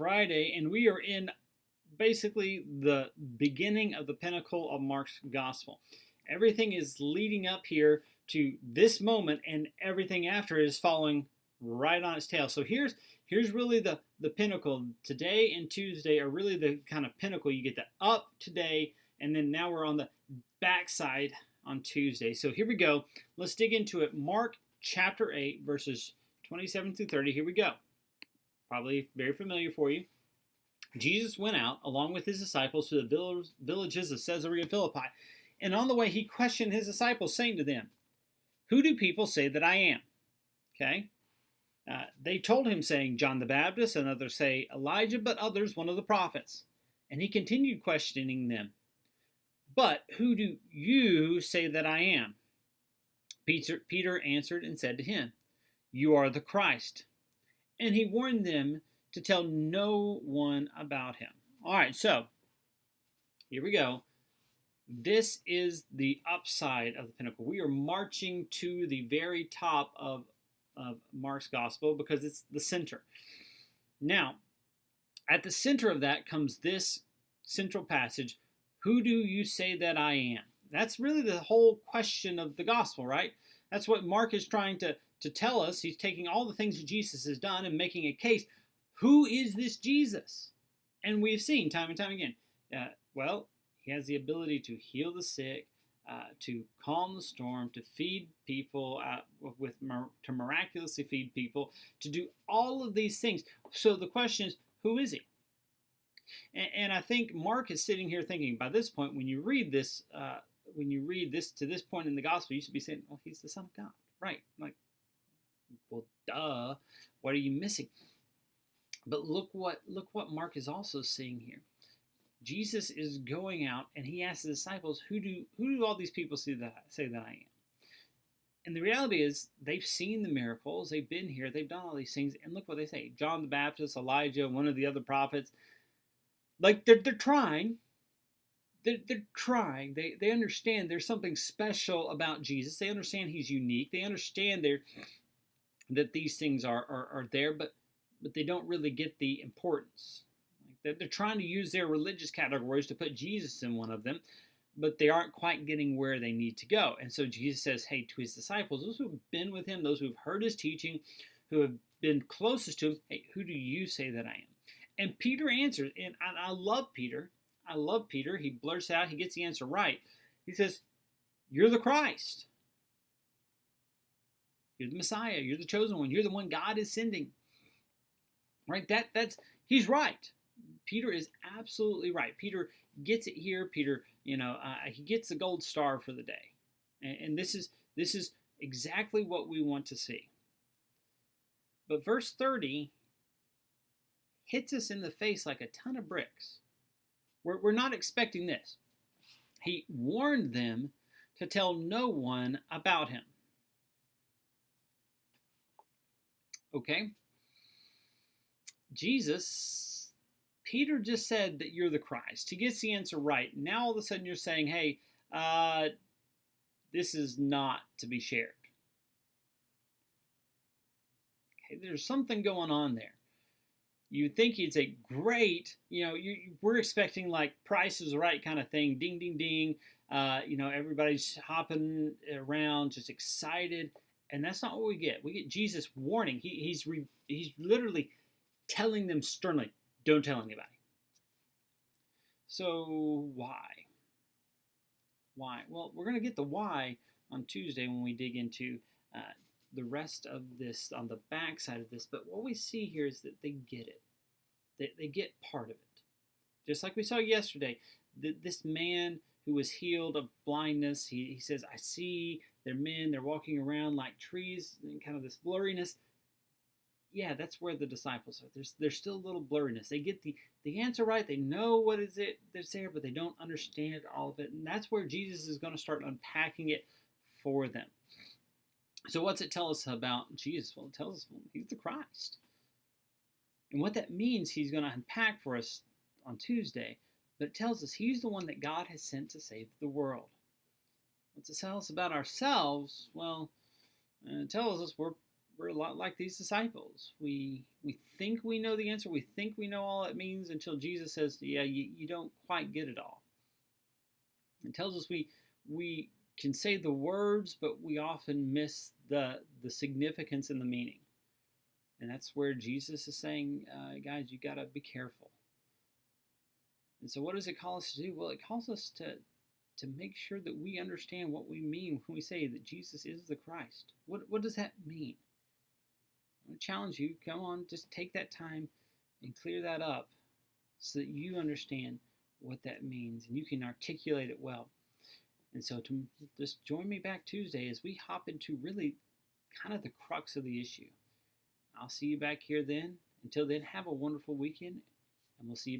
Friday, and we are in basically the beginning of the pinnacle of Mark's gospel. Everything is leading up here to this moment, and everything after is following right on its tail. So here's really the pinnacle. Today and Tuesday are really the kind of pinnacle. You get the up today, and then now we're on the backside on Tuesday. So here we go. Let's dig into it. Mark chapter 8, verses 27 through 30. Here we go. Probably very familiar for you. Jesus went out along with his disciples to the villages of Caesarea Philippi. And on the way, he questioned his disciples, saying to them, "Who do people say that I am?" Okay. They told him, saying, "John the Baptist, and others say Elijah, but others one of the prophets." And he continued questioning them. "But who do you say that I am?" Peter answered and said to him, "You are the Christ." And he warned them to tell no one about him. All right, so here we go. This is the upside of the pinnacle. We are marching to the very top of Mark's gospel because it's the center. Now, at the center of that comes this central passage, "Who do you say that I am?" That's really the whole question of the gospel, right? That's what Mark is trying to tell us. He's taking all the things that Jesus has done and making a case. Who is this Jesus? And we've seen time and time again. Well, he has the ability to heal the sick, to calm the storm, to feed people, to miraculously feed people, to do all of these things. So the question is, who is he? And I think Mark is sitting here thinking, by this point, when you read this to this point in the gospel, you should be saying, "Well, he's the Son of God," right? Like, well, duh. What are you missing? But look what Mark is also seeing here. Jesus is going out and he asks the disciples, who do all these people say that I am? And the reality is they've seen the miracles, they've been here, they've done all these things, and look what they say. John the Baptist, Elijah, one of the other prophets. Like they're trying. They're trying. They understand there's something special about Jesus. They understand he's unique. They understand that these things are there, but they don't really get the importance. They're trying to use their religious categories to put Jesus in one of them, but they aren't quite getting where they need to go. And so Jesus says, hey, to his disciples, those who have been with him, those who have heard his teaching, who have been closest to him, hey, who do you say that I am? And Peter answers, and I love Peter. I love Peter. He blurts out, he gets the answer right. He says, "You're the Christ. You're the Messiah. You're the chosen one. You're the one God is sending." Right? That's he's right. Peter is absolutely right. Peter gets it here. Peter, he gets the gold star for the day. And this is exactly what we want to see. But verse 30 hits us in the face like a ton of bricks. We're not expecting this. He warned them to tell no one about him. Okay? Peter just said that you're the Christ. He gets the answer right. Now all of a sudden you're saying, hey, this is not to be shared. Okay, there's something going on there. You'd think he'd say, great, we're expecting like Price is Right kind of thing, ding, ding, ding. Everybody's hopping around, just excited. And that's not what we get. We get Jesus warning. He's literally telling them sternly, don't tell anybody. So why? Why? Well, we're going to get the why on Tuesday when we dig into the rest of this on the backside of this. But what we see here is that they get it. They get part of it. Just like we saw yesterday, this man who was healed of blindness, he says, I see they're men, they're walking around like trees, and kind of this blurriness. Yeah, that's where the disciples are. There's still a little blurriness. They get the answer right. They know what is it that's there, but they don't understand all of it. And that's where Jesus is going to start unpacking it for them. So what's it tell us about Jesus? Well, it tells us he's the Christ. And what that means, he's going to unpack for us on Tuesday. But it tells us he's the one that God has sent to save the world. What's it tell us about ourselves? Well, it tells us we're we're a lot like these disciples. We think we know the answer. We think we know all it means until Jesus says, "Yeah, you don't quite get it all." It tells us we can say the words, but we often miss the significance and the meaning. And that's where Jesus is saying, guys, you got to be careful. And so, what does it call us to do? Well, it calls us to make sure that we understand what we mean when we say that Jesus is the Christ. What does that mean? I want to challenge you. Come on, just take that time and clear that up so that you understand what that means and you can articulate it well. And so, to just join me back Tuesday as we hop into really kind of the crux of the issue. I'll see you back here then. Until then, have a wonderful weekend, and we'll see you back.